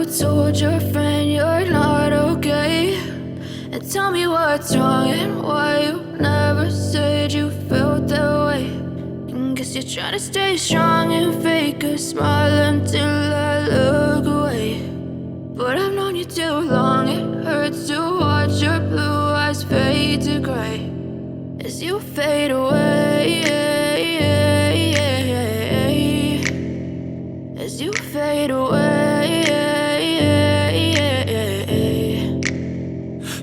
told your friend you're not okay, and tell me what's wrong and why you never said you felt that way. And guess you're trying to stay strong and fake a smile until I look away. But I've known you too long, it hurts to watch your blue eyes fade to gray as you fade away, as you fade away.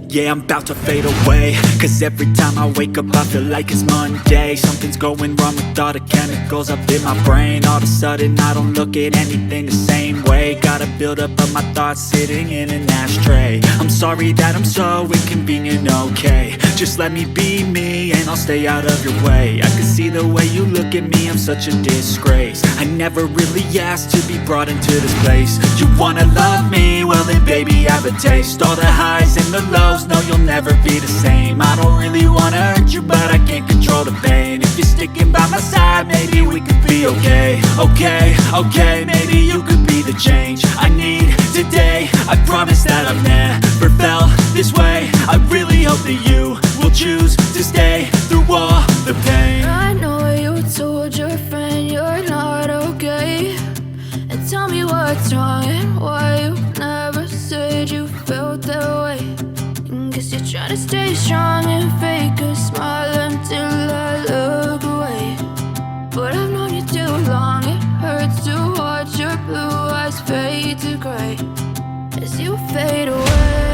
Yeah, I'm about to fade away, cause every time I wake up I feel like it's Monday. Something's going wrong with all the chemicals up in my brain. All of a sudden I don't look at anything the same way. Got a build up of my thoughts sitting in an ashtray. I'm sorry that I'm so inconvenient, okay. Just let me be me and I'll stay out of your way. I can see the way you look at me, I'm such a disgrace. I never really asked to be brought into this place. You wanna love me? Well then baby, have a taste. All the highs and the lows, no, you'll never be the same. I don't really wanna hurt you, but I can't control the pain. If you're sticking by my side, maybe we could be okay. Okay, maybe you could be the change I need today. I promise that I've never felt this way. I really hope that you will choose to stay through all the pain. I know you told your friend you're not okay, and tell me what's wrong and why you never said you felt that way. And guess you're trying to stay strong and fake a smile until I look away. But I've known you too long, it hurts to watch your blue eyes fade to gray as you fade away.